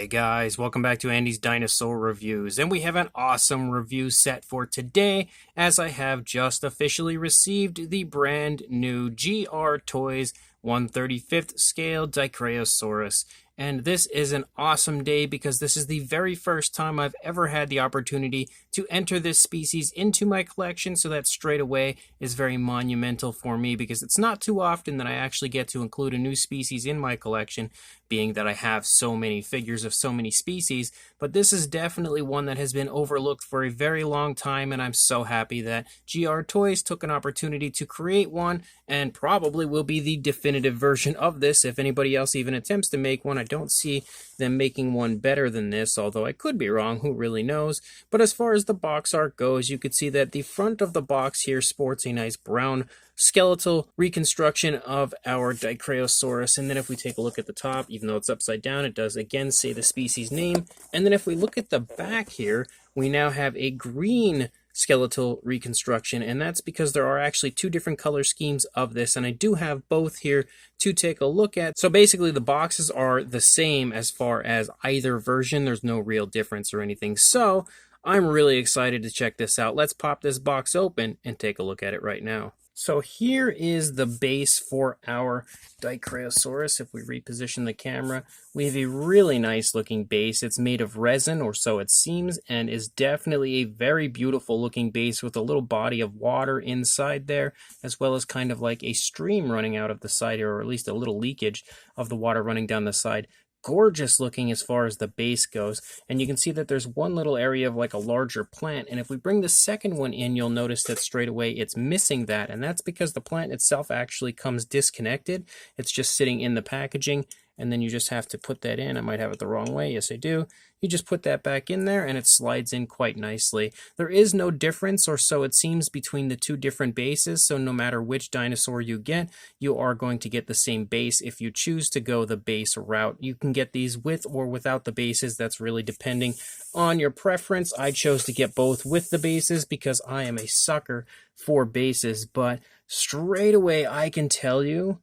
Hey guys, welcome back to Andy's Dinosaur Reviews, and we have an awesome review set for today as I have just officially received the brand new GR Toys 1/35th scale Dicraeosaurus. And this is an awesome day because this is the very first time I've ever had the opportunity to enter this species into my collection, so that straight away is very monumental for me because it's not too often that I actually get to include a new species in my collection, being that I have so many figures of so many species. But this is definitely one that has been overlooked for a very long time, and I'm so happy that GR Toys took an opportunity to create one, and probably will be the definitive version of this if anybody else even attempts to make one. I don't see them making one better than this, although I could be wrong, who really knows. But as far as the box art goes, you could see that the front of the box here sports a nice brown skeletal reconstruction of our Dicraeosaurus. And then if we take a look at the top, even though it's upside down, it does again say the species name. And then if we look at the back here, we now have a green skeletal reconstruction, and that's because there are actually two different color schemes of this, and I do have both here to take a look at. So basically the boxes are the same as far as either version. There's no real difference or anything, so I'm really excited to check this out. Let's pop this box open and take a look at it right now. So here is the base for our Dicraeosaurus. If we reposition the camera, we have a really nice looking base. It's made of resin, or so it seems, and is definitely a very beautiful looking base with a little body of water inside there, as well as kind of like a stream running out of the side here, or at least a little leakage of the water running down the side. Gorgeous looking as far as the base goes, and you can see that there's one little area of like a larger plant, and if we bring the second one in, you'll notice that straight away it's missing that, and that's because the plant itself actually comes disconnected. It's just sitting in the packaging, and then you just have to put that in. I might have it the wrong way. Yes, I do. You just put that back in there and it slides in quite nicely. There is no difference, or so it seems, between the two different bases, so no matter which dinosaur you get, you are going to get the same base if you choose to go the base route. You can get these with or without the bases. That's really depending on your preference. I chose to get both with the bases because I am a sucker for bases, but straight away I can tell you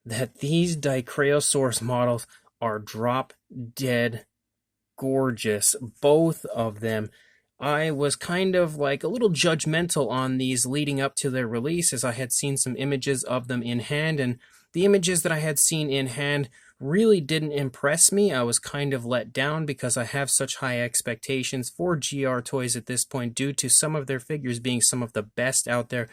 that these Dicraeosaurus models are drop dead gorgeous, both of them. I was kind of like a little judgmental on these leading up to their release, as I had seen some images of them in hand, and the images that I had seen in hand really didn't impress me. I was kind of let down because I have such high expectations for GR Toys at this point, due to some of their figures being some of the best out there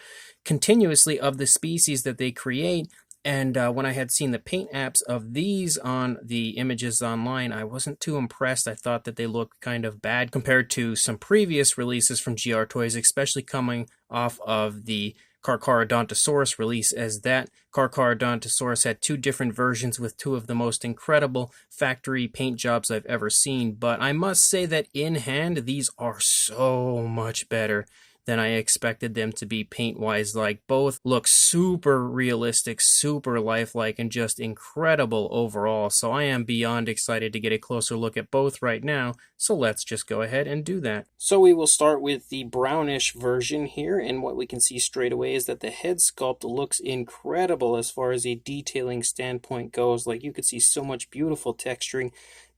continuously of the species that they create. And when I had seen the paint apps of these on the images online, I wasn't too impressed. I thought that they looked kind of bad compared to some previous releases from GR Toys, especially coming off of the Carcharodontosaurus release, as that Carcharodontosaurus had two different versions with two of the most incredible factory paint jobs I've ever seen. But I must say that in hand, these are so much better than I expected them to be paint-wise. Like, both look super realistic, super lifelike, and just incredible overall. So I am beyond excited to get a closer look at both right now. So let's just go ahead and do that. So we will start with the brownish version here, and what we can see straight away is that the head sculpt looks incredible as far as a detailing standpoint goes. Like, you could see so much beautiful texturing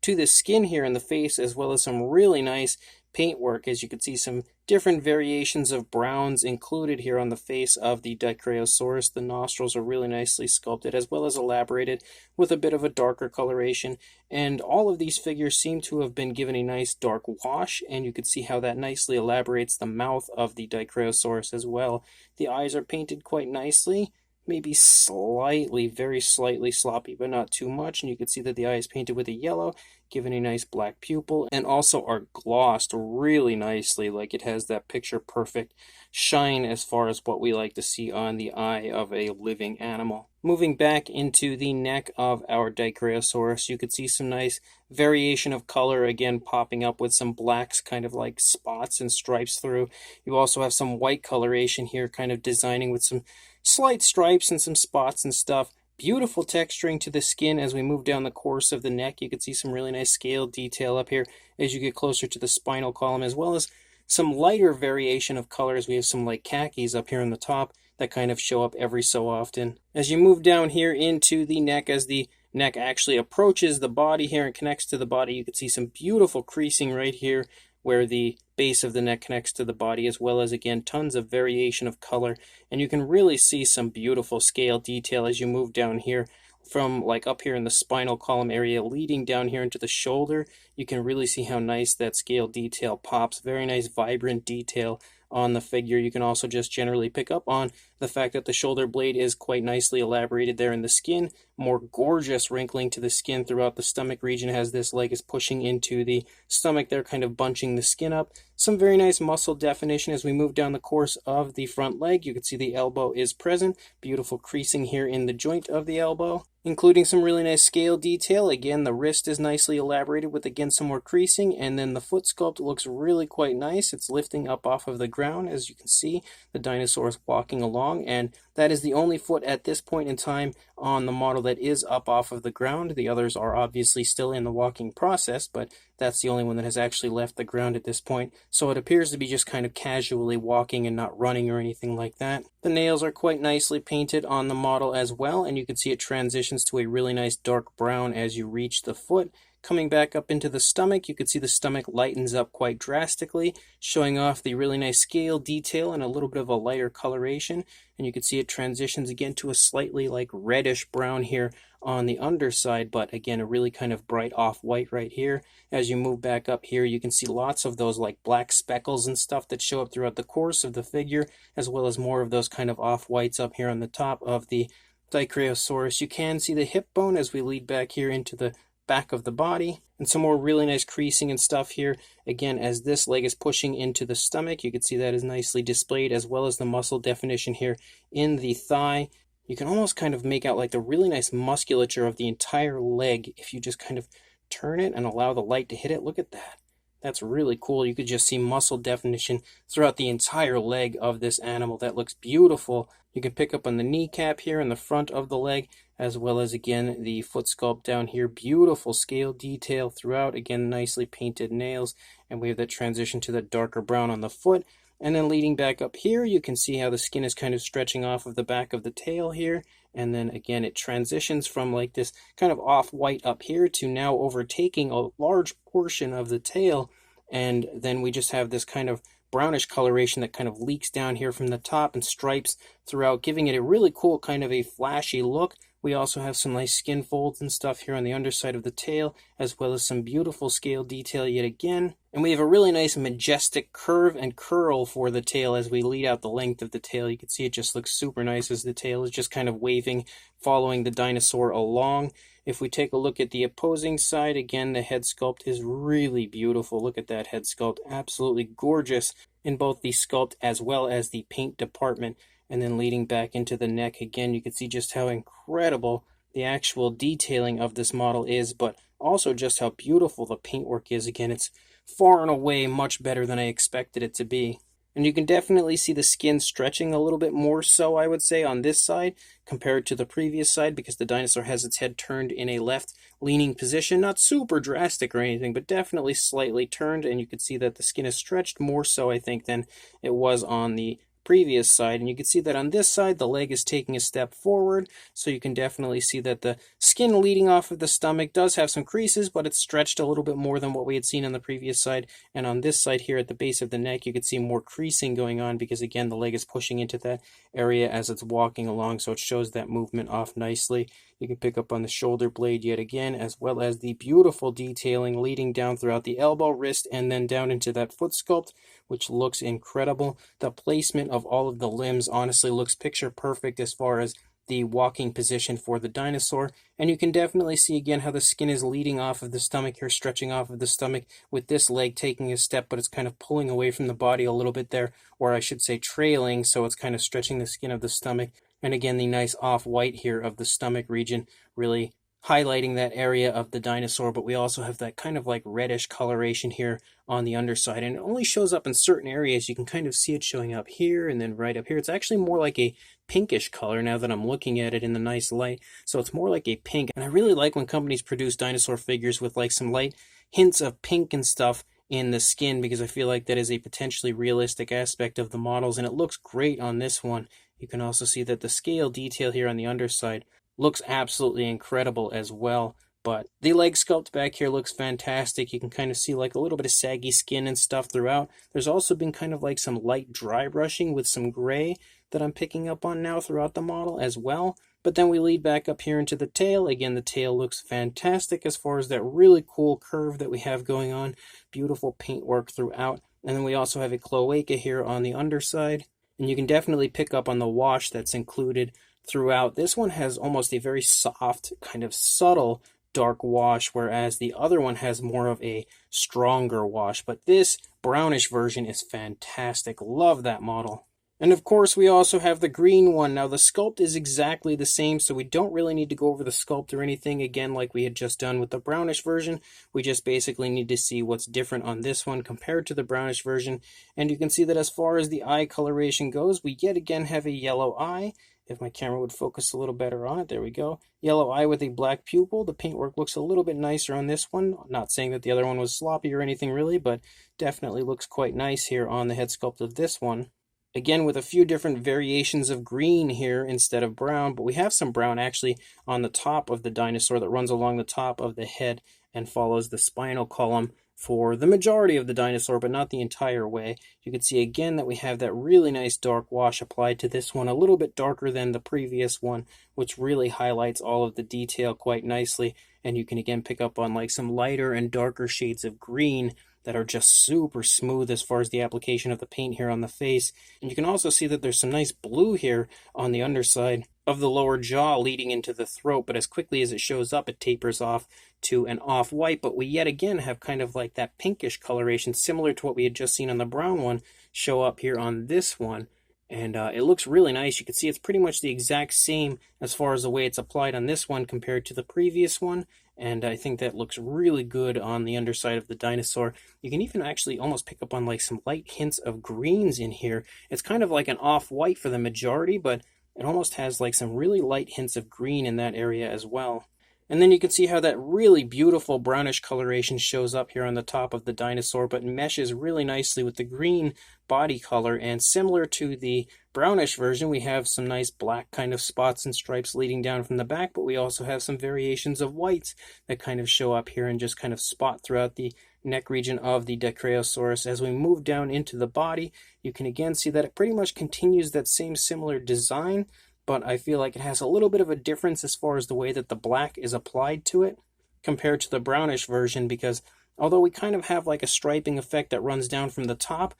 to the skin here in the face, as well as some really nice paintwork, as you can see some different variations of browns included here on the face of the Dicraeosaurus. The nostrils are really nicely sculpted, as well as elaborated with a bit of a darker coloration, and all of these figures seem to have been given a nice dark wash, and you can see how that nicely elaborates the mouth of the Dicraeosaurus as well. The eyes are painted quite nicely, maybe slightly, very slightly sloppy, but not too much. And you can see that the eye is painted with a yellow, given a nice black pupil, and also are glossed really nicely. Like, it has that picture perfect shine as far as what we like to see on the eye of a living animal. Moving back into the neck of our Dicraeosaurus, you could see some nice variation of color, again popping up with some blacks, kind of like spots and stripes through. You also have some white coloration here, kind of designing with some slight stripes and some spots and stuff. Beautiful texturing to the skin as we move down the course of the neck. You can see some really nice scale detail up here as you get closer to the spinal column, as well as some lighter variation of colors. We have some like khakis up here on the top that kind of show up every so often. As you move down here into the neck, as the neck actually approaches the body here and connects to the body, you can see some beautiful creasing right here where the base of the neck connects to the body, as well as, again, tons of variation of color. And you can really see some beautiful scale detail as you move down here from like up here in the spinal column area leading down here into the shoulder. You can really see how nice that scale detail pops. Very nice vibrant detail on the figure. You can also just generally pick up on the fact that the shoulder blade is quite nicely elaborated there in the skin. More gorgeous wrinkling to the skin throughout the stomach region as this leg is pushing into the stomach there, kind of bunching the skin up. Some very nice muscle definition as we move down the course of the front leg. You can see the elbow is present. Beautiful creasing here in the joint of the elbow, including some really nice scale detail. Again, the wrist is nicely elaborated with, again, some more creasing, and then the foot sculpt looks really quite nice. It's lifting up off of the ground. As you can see, the dinosaur is walking along, and that is the only foot at this point in time on the model that is up off of the ground. The others are obviously still in the walking process, but that's the only one that has actually left the ground at this point. So it appears to be just kind of casually walking and not running or anything like that. The nails are quite nicely painted on the model as well, and you can see it transitions to a really nice dark brown as you reach the foot. Coming back up into the stomach, you can see the stomach lightens up quite drastically, showing off the really nice scale detail and a little bit of a lighter coloration. And you can see it transitions again to a slightly like reddish brown here on the underside, but again, a really kind of bright off-white right here. As you move back up here, you can see lots of those like black speckles and stuff that show up throughout the course of the figure, as well as more of those kind of off-whites up here on the top of the Dicraeosaurus. You can see the hip bone as we lead back here into the back of the body, and some more really nice creasing and stuff here. Again, as this leg is pushing into the stomach, you can see that is nicely displayed, as well as the muscle definition here in the thigh. You can almost kind of make out like the really nice musculature of the entire leg if you just kind of turn it and allow the light to hit it. Look at that. That's really cool. You could just see muscle definition throughout the entire leg of this animal. That looks beautiful. You can pick up on the kneecap here in the front of the leg, as well as, again, the foot sculpt down here. Beautiful scale detail throughout. Again, nicely painted nails. And we have that transition to the darker brown on the foot. And then leading back up here, you can see how the skin is kind of stretching off of the back of the tail here. And then again, it transitions from like this kind of off-white up here to now overtaking a large portion of the tail. And then we just have this kind of brownish coloration that kind of leaks down here from the top and stripes throughout, giving it a really cool kind of a flashy look. We also have some nice skin folds and stuff here on the underside of the tail, as well as some beautiful scale detail yet again. And we have a really nice majestic curve and curl for the tail as we lead out the length of the tail. You can see it just looks super nice as the tail is just kind of waving, following the dinosaur along. If we take a look at the opposing side, again, the head sculpt is really beautiful. Look at that head sculpt. Absolutely gorgeous in both the sculpt as well as the paint department. And then leading back into the neck, again, you can see just how incredible the actual detailing of this model is, but also just how beautiful the paintwork is. Again, it's far and away much better than I expected it to be. And you can definitely see the skin stretching a little bit more so, I would say, on this side compared to the previous side, because the dinosaur has its head turned in a left-leaning position. Not super drastic or anything, but definitely slightly turned, and you can see that the skin is stretched more so, I think, than it was on the previous side. And you can see that on this side the leg is taking a step forward, so you can definitely see that the skin leading off of the stomach does have some creases, but it's stretched a little bit more than what we had seen on the previous side. And on this side here at the base of the neck, you can see more creasing going on because, again, the leg is pushing into that area as it's walking along, so it shows that movement off nicely. You can pick up on the shoulder blade yet again, as well as the beautiful detailing leading down throughout the elbow, wrist, and then down into that foot sculpt, which looks incredible. The placement of all of the limbs honestly looks picture perfect as far as the walking position for the dinosaur. And you can definitely see again how the skin is leading off of the stomach here, stretching off of the stomach, with this leg taking a step, but it's kind of pulling away from the body a little bit there, or I should say trailing, so it's kind of stretching the skin of the stomach. And again, the nice off-white here of the stomach region really highlighting that area of the dinosaur, but we also have that kind of like reddish coloration here on the underside, and it only shows up in certain areas. You can kind of see it showing up here and then right up here. It's actually more like a pinkish color now that I'm looking at it in the nice light, so it's more like a pink. And I really like when companies produce dinosaur figures with like some light hints of pink and stuff in the skin, because I feel like that is a potentially realistic aspect of the models, and it looks great on this one. You can also see that the scale detail here on the underside looks absolutely incredible as well. But the leg sculpt back here looks fantastic. You can kind of see like a little bit of saggy skin and stuff throughout. There's also been kind of like some light dry brushing with some gray that I'm picking up on now throughout the model as well. But then we lead back up here into the tail. Again, the tail looks fantastic as far as that really cool curve that we have going on. Beautiful paintwork throughout. And then we also have a cloaca here on the underside. And you can definitely pick up on the wash that's included throughout. This one has almost a very soft, kind of subtle dark wash, whereas the other one has more of a stronger wash. But this brownish version is fantastic. Love that model. And of course, we also have the green one. Now, the sculpt is exactly the same, so we don't really need to go over the sculpt or anything again like we had just done with the brownish version. We just basically need to see what's different on this one compared to the brownish version. And you can see that as far as the eye coloration goes, we yet again have a yellow eye. If my camera would focus a little better on it, there we go. Yellow eye with a black pupil. The paintwork looks a little bit nicer on this one. Not saying that the other one was sloppy or anything really, but definitely looks quite nice here on the head sculpt of this one. Again, with a few different variations of green here instead of brown, but we have some brown actually on the top of the dinosaur that runs along the top of the head and follows the spinal column for the majority of the dinosaur, but not the entire way. You can see again that we have that really nice dark wash applied to this one, a little bit darker than the previous one, which really highlights all of the detail quite nicely. And you can again pick up on like some lighter and darker shades of green that are just super smooth as far as the application of the paint here on the face. And you can also see that there's some nice blue here on the underside of the lower jaw leading into the throat, but as quickly as it shows up, it tapers off to an off-white. But we yet again have kind of like that pinkish coloration, similar to what we had just seen on the brown one, show up here on this one. And it looks really nice. You can see it's pretty much the exact same as far as the way it's applied on this one compared to the previous one. And I think that looks really good on the underside of the dinosaur. You can even actually almost pick up on like some light hints of greens in here. It's kind of like an off-white for the majority, but it almost has like some really light hints of green in that area as well. And then you can see how that really beautiful brownish coloration shows up here on the top of the dinosaur, but meshes really nicely with the green body color. And similar to the brownish version, we have some nice black kind of spots and stripes leading down from the back, but we also have some variations of whites that kind of show up here and just kind of spot throughout the neck region of the Dicraeosaurus. As we move down into the body, you can again see that it pretty much continues that same similar design, but I feel like it has a little bit of a difference as far as the way that the black is applied to it compared to the brownish version, because although we kind of have like a striping effect that runs down from the top,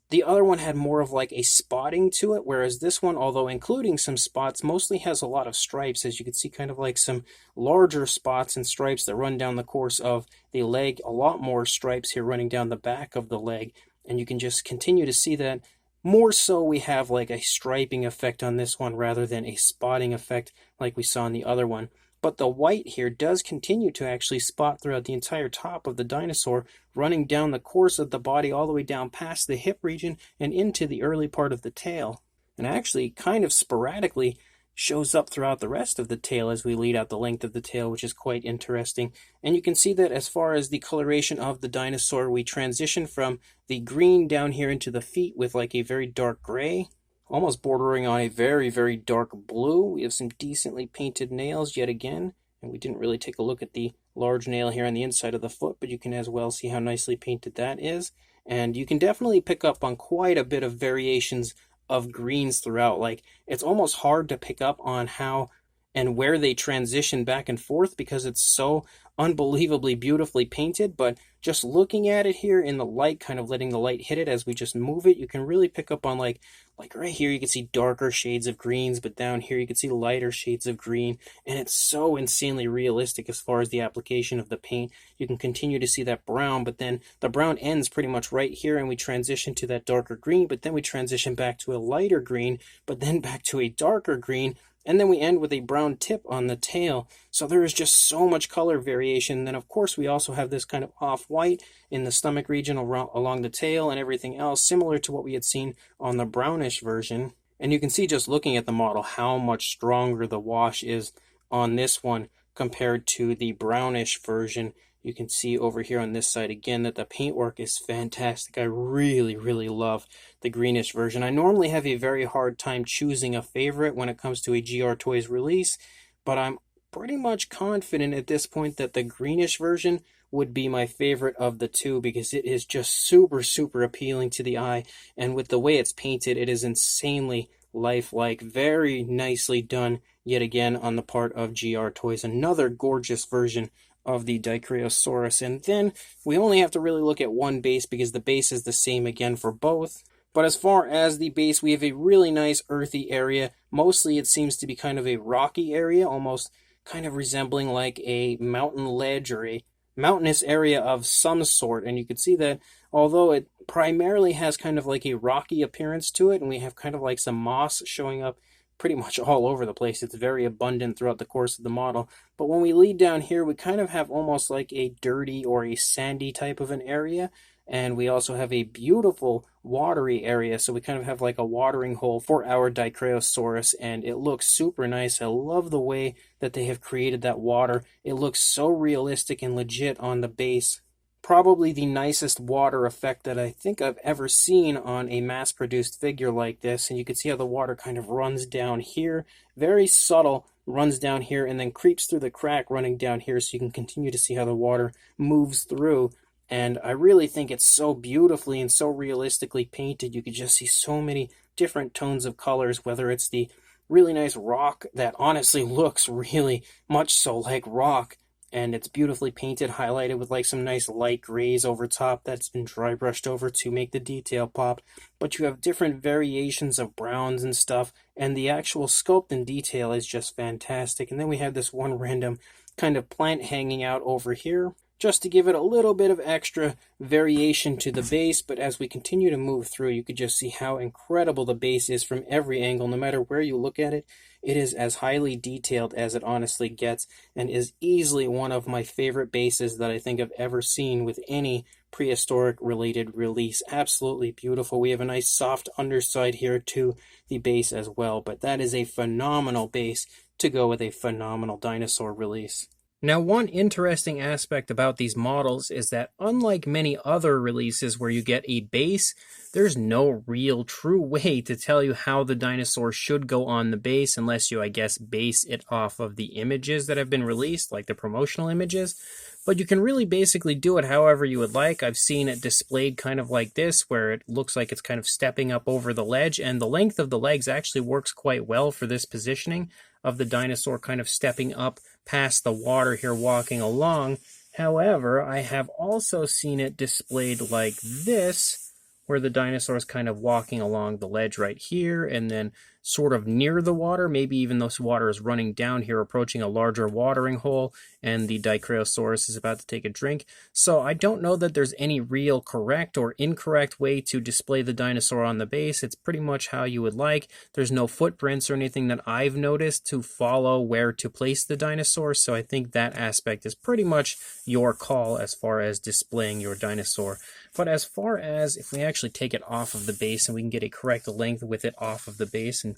the other one had more of like a spotting to it, whereas this one, although including some spots, mostly has a lot of stripes, as you can see kind of like some larger spots and stripes that run down the course of the leg, a lot more stripes here running down the back of the leg, and you can just continue to see that. More so we have like a striping effect on this one rather than a spotting effect like we saw in the other one. But the white here does continue to actually spot throughout the entire top of the dinosaur, running down the course of the body all the way down past the hip region and into the early part of the tail. And actually kind of sporadically shows up throughout the rest of the tail as we lead out the length of the tail, which is quite interesting. And you can see that as far as the coloration of the dinosaur, we transition from the green down here into the feet with like a very dark gray, almost bordering on a very, very dark blue. We have some decently painted nails yet again, and we didn't really take a look at the large nail here on the inside of the foot, but you can as well see how nicely painted that is. And you can definitely pick up on quite a bit of variations of greens throughout. Like, it's almost hard to pick up on how and where they transition back and forth because it's so unbelievably beautifully painted, but just looking at it here in the light, kind of letting the light hit it as we just move it, you can really pick up on like right here you can see darker shades of greens, but down here you can see lighter shades of green, and it's so insanely realistic as far as the application of the paint. You can continue to see that brown, but then the brown ends pretty much right here and we transition to that darker green, but then we transition back to a lighter green, but then back to a darker green, and then we end with a brown tip on the tail. So there is just so much color variation. And then of course we also have this kind of off-white in the stomach region along the tail and everything else, similar to what we had seen on the brownish version. And you can see just looking at the model how much stronger the wash is on this one compared to the brownish version. You can see over here on this side again that the paintwork is fantastic. I really, really love the greenish version. I normally have a very hard time choosing a favorite when it comes to a GR Toys release, but I'm pretty much confident at this point that the greenish version would be my favorite of the two because it is just super, super appealing to the eye. And with the way it's painted, it is insanely lifelike. Very nicely done yet again on the part of GR Toys. Another gorgeous version of the Dicraeosaurus. And then we only have to really look at one base because the base is the same again for both. But as far as the base, we have a really nice earthy area. Mostly it seems to be kind of a rocky area, almost kind of resembling like a mountain ledge or a mountainous area of some sort. And you can see that although it primarily has kind of like a rocky appearance to it, and we have kind of like some moss showing up pretty much all over the place. It's very abundant throughout the course of the model. But when we lead down here, we kind of have almost like a dirty or a sandy type of an area. And we also have a beautiful watery area, so we kind of have like a watering hole for our Dicraeosaurus, and it looks super nice. I love the way that they have created that water. It looks so realistic and legit on the base. Probably the nicest water effect that I think I've ever seen on a mass-produced figure like this, and you can see how the water kind of runs down here. Very subtle, runs down here, and then creeps through the crack running down here, so you can continue to see how the water moves through. And I really think it's so beautifully and so realistically painted. You could just see so many different tones of colors, whether it's the really nice rock that honestly looks really much so like rock, and it's beautifully painted, highlighted with like some nice light grays over top that's been dry brushed over to make the detail pop. But you have different variations of browns and stuff, and the actual sculpt and detail is just fantastic. And then we have this one random kind of plant hanging out over here, just to give it a little bit of extra variation to the base. But as we continue to move through, you could just see how incredible the base is from every angle. No matter where you look at it, it is as highly detailed as it honestly gets, and is easily one of my favorite bases that I think I've ever seen with any prehistoric related release. Absolutely beautiful. We have a nice soft underside here to the base as well, but that is a phenomenal base to go with a phenomenal dinosaur release. Now, one interesting aspect about these models is that unlike many other releases where you get a base, there's no real true way to tell you how the dinosaur should go on the base unless you, I guess, base it off of the images that have been released, like the promotional images. But you can really basically do it however you would like. I've seen it displayed kind of like this, where it looks like it's kind of stepping up over the ledge, and the length of the legs actually works quite well for this positioning of the dinosaur kind of stepping up past the water here walking along. However, I have also seen it displayed like this, where the dinosaur is kind of walking along the ledge right here and then sort of near the water. Maybe even this water is running down here, approaching a larger watering hole, and the Dicraeosaurus is about to take a drink. So I don't know that there's any real correct or incorrect way to display the dinosaur on the base. It's pretty much how you would like. There's no footprints or anything that I've noticed to follow where to place the dinosaur, so I think that aspect is pretty much your call as far as displaying your dinosaur. But as far as if we actually take it off of the base and we can get a correct length with it off of the base and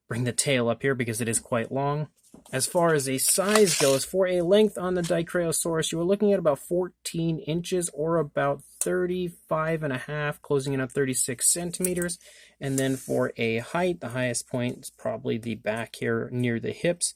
bring the tail up here because it is quite long. As far as a size goes, for a length on the Dicraeosaurus, you were looking at about 14 inches or about 35.5, closing in at 36 centimeters. And then for a height, the highest point is probably the back here near the hips.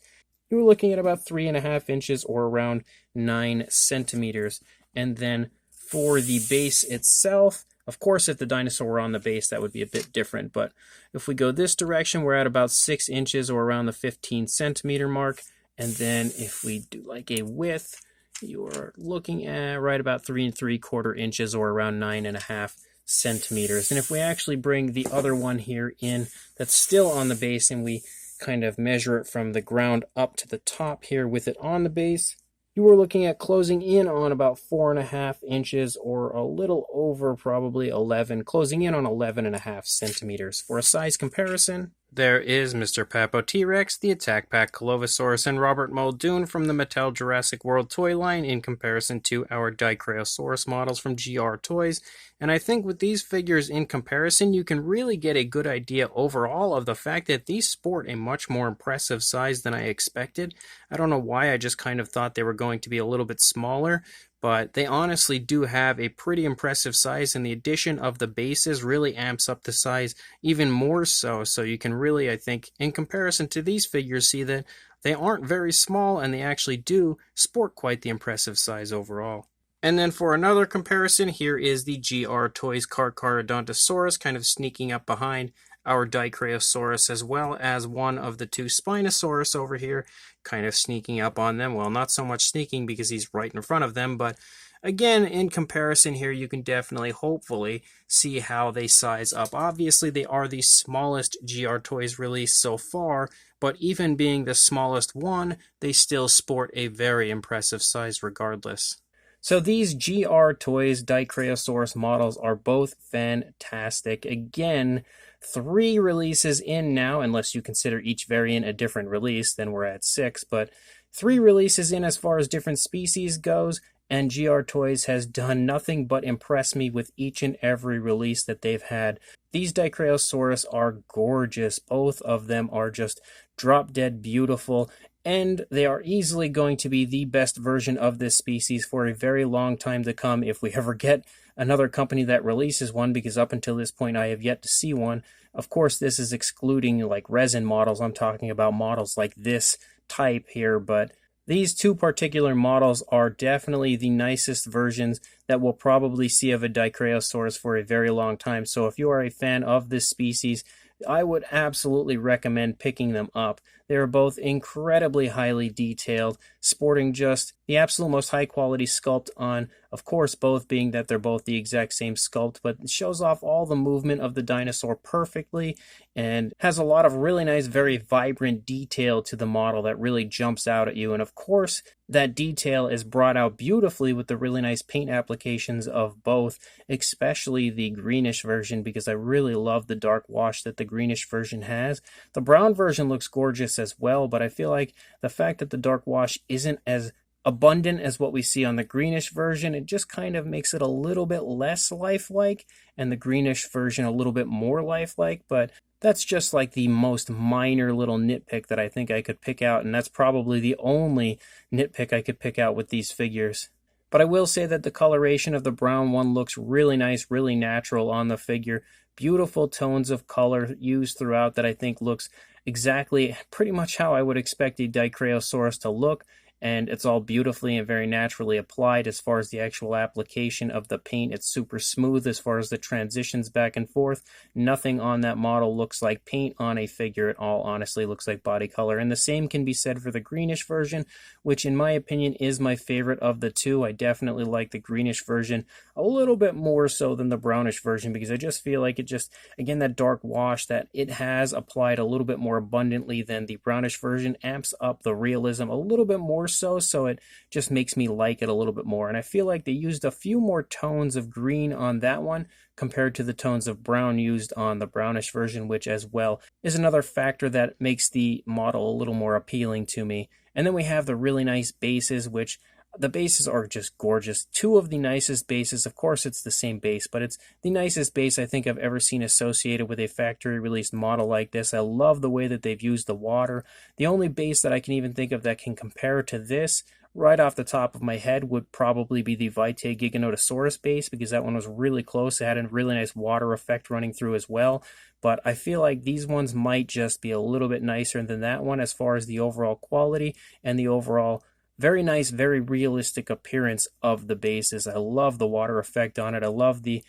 You were looking at about 3.5 inches or around 9 centimeters. And then for the base itself, of course, if the dinosaur were on the base, that would be a bit different. But if we go this direction, we're at about 6 inches or around the 15 centimeter mark. And then if we do like a width, you're looking at right about 3 3/4 inches or around 9.5 centimeters. And if we actually bring the other one here in that's still on the base and we kind of measure it from the ground up to the top here with it on the base, you were looking at closing in on about 4.5 inches or a little over probably 11, closing in on 11.5 centimeters. For a size comparison, there is Mr. Papo T-Rex, the Attack Pack Colovosaurus, and Robert Muldoon from the Mattel Jurassic World toy line in comparison to our Dicraeosaurus models from GR Toys. And I think with these figures in comparison, you can really get a good idea overall of the fact that these sport a much more impressive size than I expected. I don't know why, I just kind of thought they were going to be a little bit smaller, but they honestly do have a pretty impressive size, and the addition of the bases really amps up the size even more so. So you can really, I think, in comparison to these figures, see that they aren't very small and they actually do sport quite the impressive size overall. And then for another comparison, here is the GR Toys Carcharodontosaurus kind of sneaking up behind our Dicraeosaurus, as well as one of the two Spinosaurus over here kind of sneaking up on them. Well, not so much sneaking because he's right in front of them, but again, in comparison here, you can definitely, hopefully, see how they size up. Obviously, they are the smallest GR Toys released so far, but even being the smallest one, they still sport a very impressive size regardless. So these GR Toys Dicraeosaurus models are both fantastic. Again, 3 releases in now, unless you consider each variant a different release, then we're at 6, but 3 releases in as far as different species goes, and GR Toys has done nothing but impress me with each and every release that they've had. These Dicraeosaurus are gorgeous. Both of them are just drop-dead beautiful, and they are easily going to be the best version of this species for a very long time to come if we ever get another company that releases one, because up until this point I have yet to see one. Of course, this is excluding like resin models. I'm talking about models like this type here, but these 2 particular models are definitely the nicest versions that we'll probably see of a Dicraeosaurus for a very long time. So if you are a fan of this species, I would absolutely recommend picking them up. They are both incredibly highly detailed, sporting just the absolute most high quality sculpt on, of course, both being that they're both the exact same sculpt, but it shows off all the movement of the dinosaur perfectly and has a lot of really nice, very vibrant detail to the model that really jumps out at you. And of course, that detail is brought out beautifully with the really nice paint applications of both, especially the greenish version, because I really love the dark wash that the greenish version has. The brown version looks gorgeous as well, but I feel like the fact that the dark wash isn't as abundant as what we see on the greenish version, it just kind of makes it a little bit less lifelike, and the greenish version a little bit more lifelike. But that's just like the most minor little nitpick that I think I could pick out, and that's probably the only nitpick I could pick out with these figures. But I will say that the coloration of the brown one looks really nice, really natural on the figure. Beautiful tones of color used throughout that I think looks exactly pretty much how I would expect a Dicraeosaurus to look. And it's all beautifully and very naturally applied as far as the actual application of the paint. It's super smooth as far as the transitions back and forth. Nothing on that model looks like paint on a figure. It all honestly looks like body color. And the same can be said for the greenish version, which in my opinion is my favorite of the 2. I definitely like the greenish version a little bit more so than the brownish version, because I just feel like it just, again, that dark wash that it has applied a little bit more abundantly than the brownish version amps up the realism a little bit more so it just makes me like it a little bit more. And I feel like they used a few more tones of green on that one compared to the tones of brown used on the brownish version, which as well is another factor that makes the model a little more appealing to me. And then we have the really nice bases, which the bases are just gorgeous. 2 of the nicest bases. Of course, it's the same base, but it's the nicest base I think I've ever seen associated with a factory-released model like this. I love the way that they've used the water. The only base that I can even think of that can compare to this, right off the top of my head, would probably be the Vitae Giganotosaurus base, because that one was really close. It had a really nice water effect running through as well. But I feel like these ones might just be a little bit nicer than that one as far as the overall quality and the overall very nice, very realistic appearance of the bases. I love the water effect on it. I love the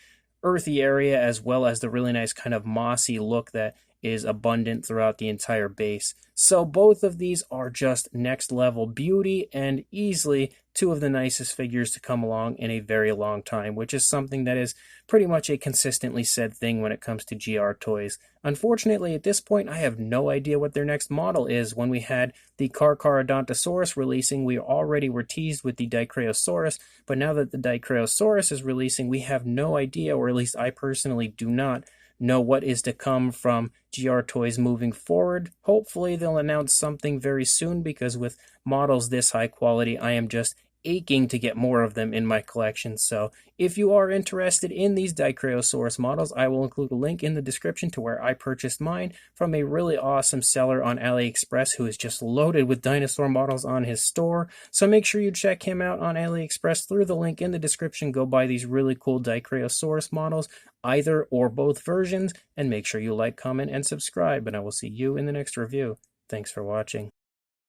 earthy area as well as the really nice kind of mossy look that is abundant throughout the entire base. So both of these are just next level beauty and easily 2 of the nicest figures to come along in a very long time, which is something that is pretty much a consistently said thing when it comes to GR Toys. Unfortunately, at this point, I have no idea what their next model is. When we had the Carcharodontosaurus releasing, we already were teased with the Dicraeosaurus, but now that the Dicraeosaurus is releasing, we have no idea, or at least I personally do not know what is to come from GR Toys moving forward. Hopefully they'll announce something very soon, because with models this high quality, I am just aching to get more of them in my collection. So if you are interested in these Dicraeosaurus models, I will include a link in the description to where I purchased mine from a really awesome seller on AliExpress who is just loaded with dinosaur models on his store. So make sure you check him out on AliExpress through the link in the description. Go buy these really cool Dicraeosaurus models, either or both versions, and make sure you like, comment, and subscribe, and I will see you in the next review. Thanks for watching.